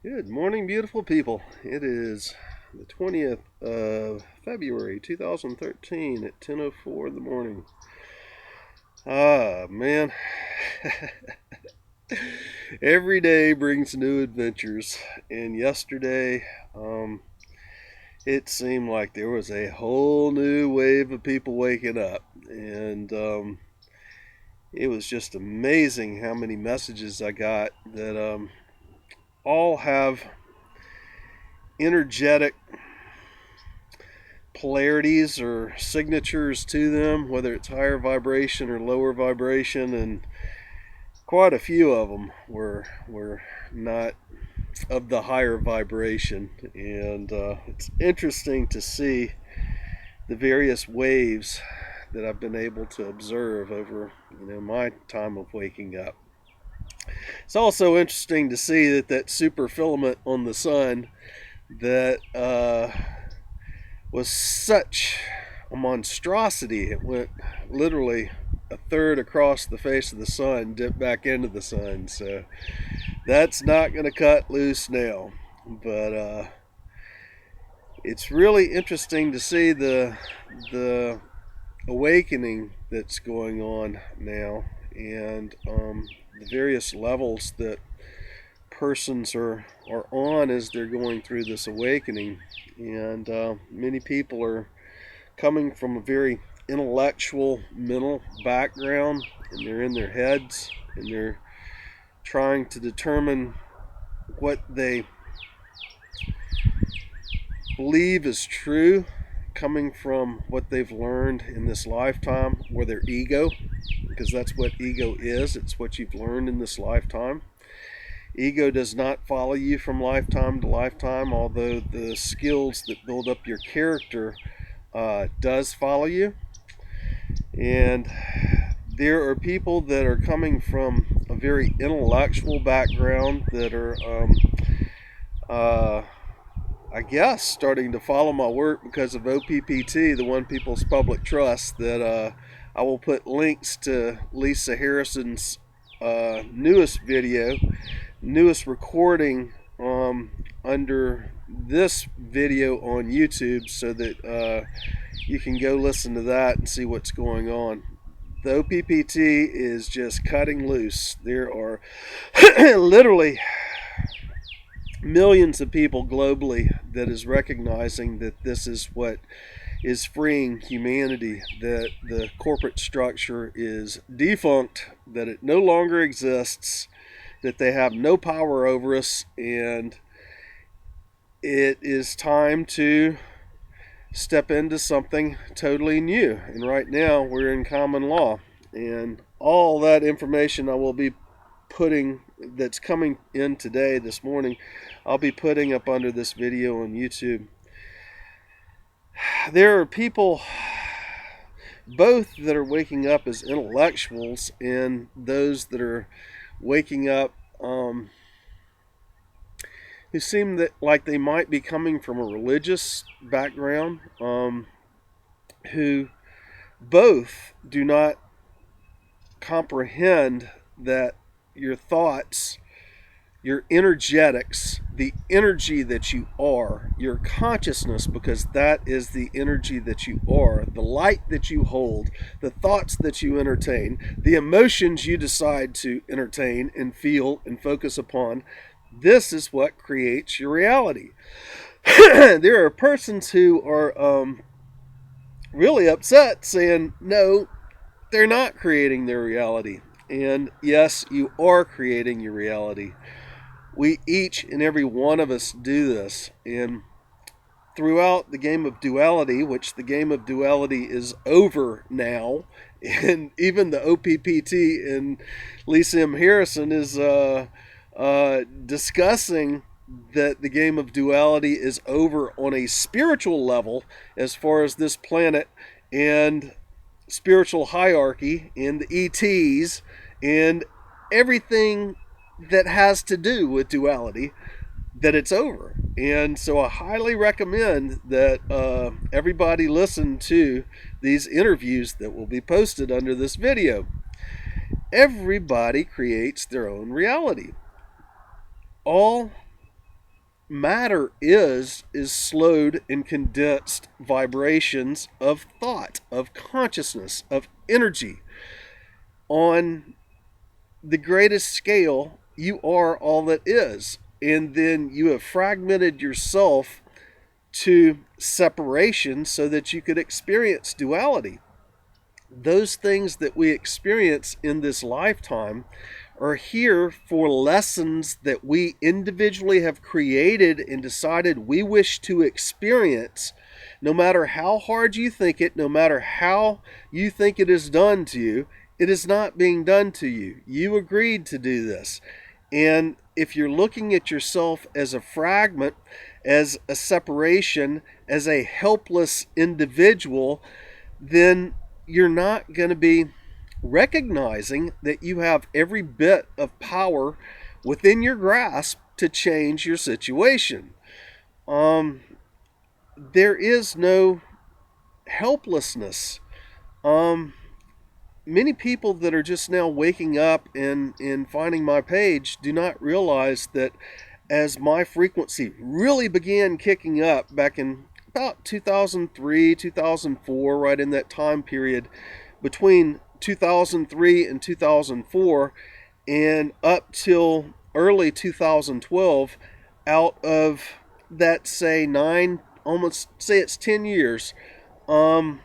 Good morning, beautiful people. It is the 20th of February 2013 at 10:04 in the morning. Ah, man. Every day brings new adventures. And yesterday, it seemed like there was a whole new wave of people waking up. And it was just amazing how many messages I got that all have energetic polarities or signatures to them, whether it's higher vibration or lower vibration, and quite a few of them were not of the higher vibration. And it's interesting to see the various waves that I've been able to observe over my time of waking up. It's also interesting to see that super filament on the sun that was such a monstrosity. It went literally a third across the face of the sun, dipped back into the sun. So that's not going to cut loose now. But it's really interesting to see the awakening that's going on now, and the various levels that persons are on as they're going through this awakening. And many people are coming from a very intellectual, mental background, and they're in their heads, and they're trying to determine what they believe is true, coming from what they've learned in this lifetime, or their ego, because that's what ego is. It's what you've learned in this lifetime. Ego does not follow you from lifetime to lifetime, although the skills that build up your character does follow you. And there are people that are coming from a very intellectual background that are, I guess, starting to follow my work because of OPPT, the One People's Public Trust, that I will put links to Lisa Harrison's newest recording under this video on YouTube, so that you can go listen to that and see what's going on. The OPPT is just cutting loose. There are literally millions of people globally that is recognizing that this is what is freeing humanity, that the corporate structure is defunct, that it no longer exists, that they have no power over us, and it is time to step into something totally new. And right now we're in common law, and all that information I will be putting, that's coming in today, this morning, I'll be putting up under this video on YouTube. There are people both that are waking up as intellectuals, and those that are waking up who seem that like they might be coming from a religious background, who both do not comprehend that your thoughts, your energetics, the energy that you are, your consciousness, because that is the energy that you are, the light that you hold, the thoughts that you entertain, the emotions you decide to entertain and feel and focus upon, this is what creates your reality. There are persons who are really upset, saying, no, they're not creating their reality. And yes, you are creating your reality. We, each and every one of us, do this. And throughout the game of duality, which the game of duality is over now, and even the OPPT and Lisa M. Harrison is discussing that the game of duality is over on a spiritual level, as far as this planet and spiritual hierarchy and the ETs and everything that has to do with duality, that it's over. And so I highly recommend that everybody listen to these interviews that will be posted under this video. Everybody creates their own reality. All matter is slowed and condensed vibrations of thought, of consciousness, of energy. On the greatest scale, you are all that is. And then you have fragmented yourself to separation so that you could experience duality. Those things that we experience in this lifetime are here for lessons that we individually have created and decided we wish to experience. No matter how hard you think it, no matter how you think it is done to you, it is not being done to you. You agreed to do this. And if you're looking at yourself as a fragment, as a separation, as a helpless individual, then you're not going to be recognizing that you have every bit of power within your grasp to change your situation. There is no helplessness. Many people that are just now waking up and finding my page do not realize that as my frequency really began kicking up back in about 2003, 2004, right in that time period between 2003 and 2004 and up till early 2012, out of that, say, almost say it's 10 years, out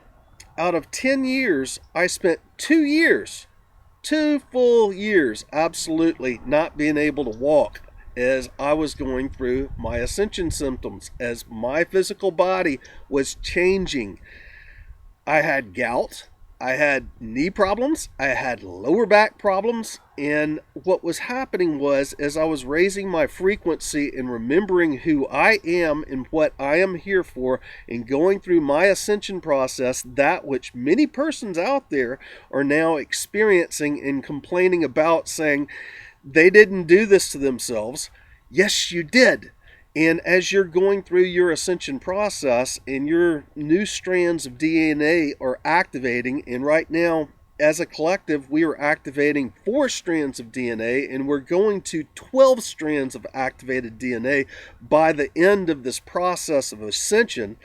of 10 years, I spent 2 full years, absolutely not being able to walk as I was going through my ascension symptoms, as my physical body was changing. I had gout, I had knee problems, I had lower back problems, and what was happening was, as I was raising my frequency and remembering who I am and what I am here for, and going through my ascension process, that which many persons out there are now experiencing and complaining about, saying they didn't do this to themselves. Yes, you did. And as you're going through your ascension process and your new strands of DNA are activating, and right now, as a collective, we are activating 4 strands of DNA, and we're going to 12 strands of activated DNA by the end of this process of ascension.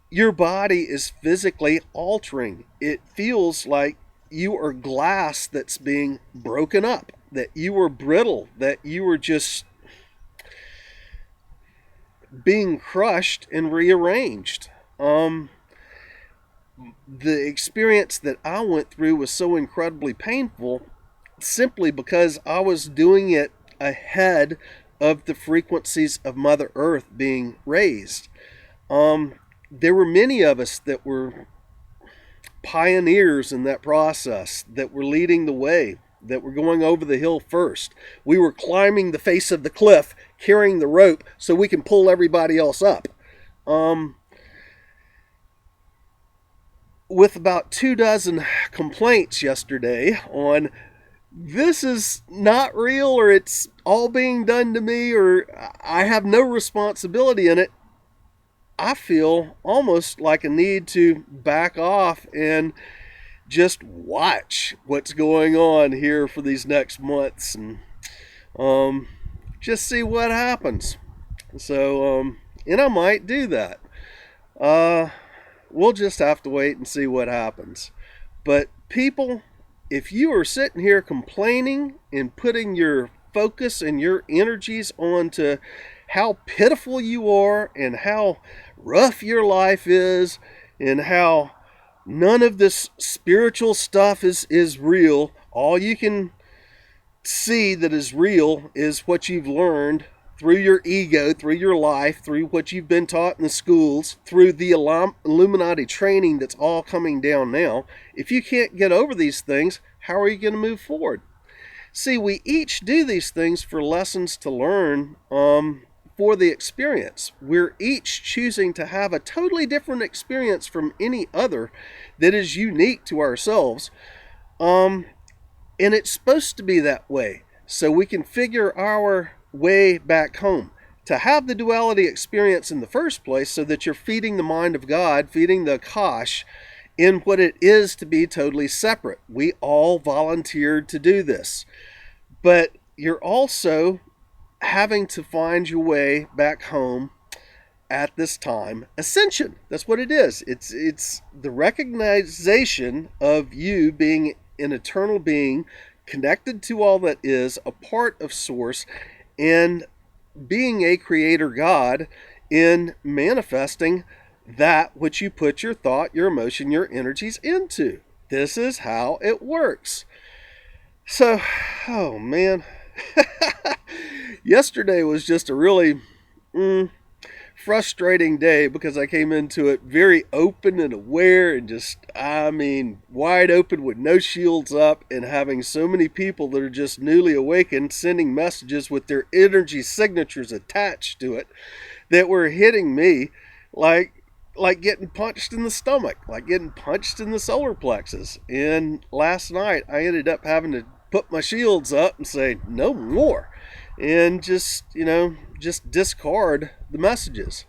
Your body is physically altering. It feels like you are glass that's being broken up, that you are brittle, that you are just being crushed and rearranged. The experience that I went through was so incredibly painful simply because I was doing it ahead of the frequencies of Mother Earth being raised. There were many of us that were pioneers in that process, that were leading the way, that were going over the hill first. We were climbing the face of the cliff, carrying the rope so we can pull everybody else up. With about 24 complaints yesterday on this is not real, or it's all being done to me, or I have no responsibility in it, I feel almost like a need to back off and just watch what's going on here for these next months and just see what happens. So, and I might do that. We'll just have to wait and see what happens. But people, if you are sitting here complaining and putting your focus and your energies onto how pitiful you are and how rough your life is and how none of this spiritual stuff is real, all you can see that is real is what you've learned through your ego, through your life, through what you've been taught in the schools, through the Illuminati training that's all coming down now. If you can't get over these things, how are you going to move forward? See, we each do these things for lessons to learn for the experience. We're each choosing to have a totally different experience from any other that is unique to ourselves. And it's supposed to be that way so we can figure our way back home. To have the duality experience in the first place so that you're feeding the mind of God, feeding the Akash in what it is to be totally separate. We all volunteered to do this. But you're also having to find your way back home at this time. Ascension, that's what it is. It's the recognition of you being an eternal being, connected to all that is, a part of source, and being a creator God in manifesting that which you put your thought, your emotion, your energies into. This is how it works. So, oh man, yesterday was just a really frustrating day because I came into it very open and aware and just, wide open with no shields up, and having so many people that are just newly awakened sending messages with their energy signatures attached to it that were hitting me like getting punched in the stomach, like getting punched in the solar plexus. And last night I ended up having to put my shields up and say no more, and just discard the messages.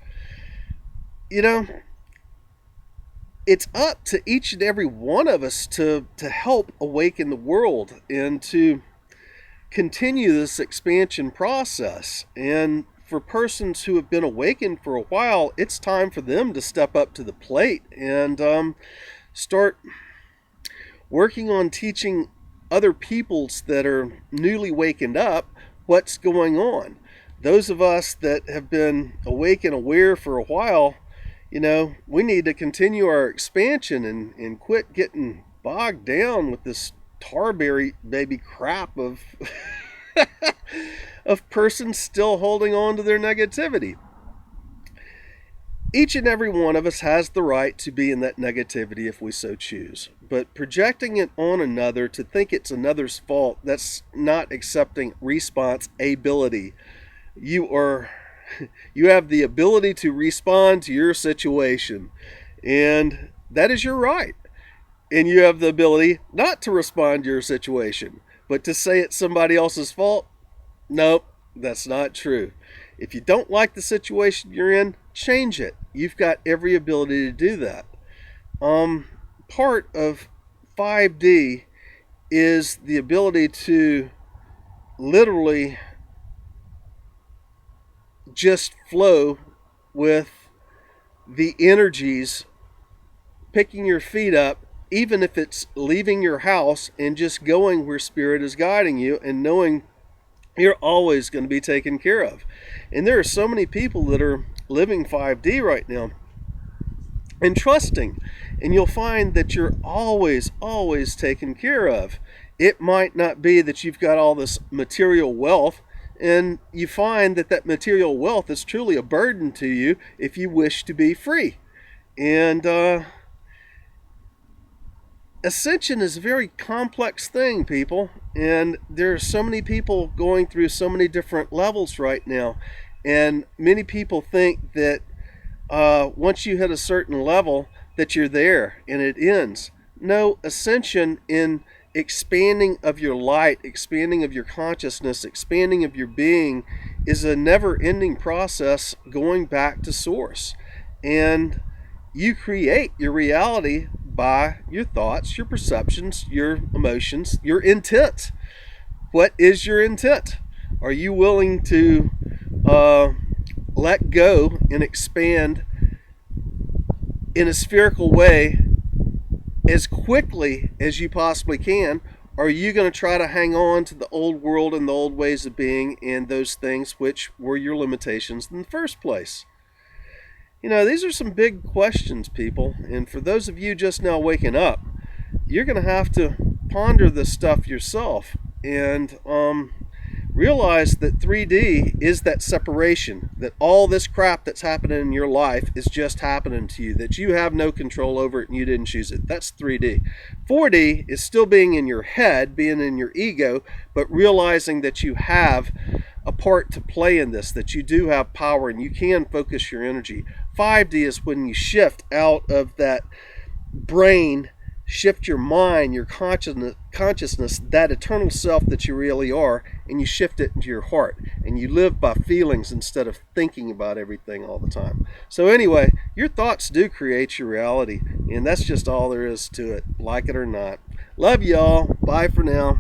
It's up to each and every one of us to help awaken the world and to continue this expansion process. And for persons who have been awakened for a while, it's time for them to step up to the plate and start working on teaching other peoples that are newly wakened up what's going on. Those of us that have been awake and aware for a while, we need to continue our expansion and quit getting bogged down with this tarberry baby crap of of persons still holding on to their negativity. Each and every one of us has the right to be in that negativity if we so choose. But projecting it on another to think it's another's fault, that's not accepting responsibility. You have the ability to respond to your situation, and that is your right. And you have the ability not to respond to your situation, but to say it's somebody else's fault. Nope, that's not true. If you don't like the situation you're in, change it. You've got every ability to do that. Part of 5D is the ability to literally just flow with the energies, picking your feet up, even if it's leaving your house and just going where spirit is guiding you, and knowing you're always going to be taken care of. And there are so many people that are living 5D right now and trusting, and you'll find that you're always taken care of. It might not be that you've got all this material wealth, and you find that material wealth is truly a burden to you if you wish to be free. And Ascension is a very complex thing, people, and there are so many people going through so many different levels right now, and many people think that once you hit a certain level that you're there and it ends. No, Ascension in expanding of your light, expanding of your consciousness, expanding of your being is a never-ending process going back to source. And you create your reality by your thoughts, your perceptions, your emotions, your intent. What is your intent? Are you willing to let go and expand in a spherical way as quickly as you possibly can? Or are you going to try to hang on to the old world and the old ways of being and those things which were your limitations in the first place? These are some big questions, people. And for those of you just now waking up, you're going to have to ponder this stuff yourself and realize that 3D is that separation, that all this crap that's happening in your life is just happening to you, that you have no control over it and you didn't choose it. That's 3D. 4D is still being in your head, being in your ego, but realizing that you have a part to play in this, that you do have power and you can focus your energy. 5D is when you shift out of that brain, shift your mind, your consciousness, that eternal self that you really are, and you shift it into your heart, and you live by feelings instead of thinking about everything all the time. So anyway, your thoughts do create your reality, and that's just all there is to it, like it or not. Love y'all. Bye for now.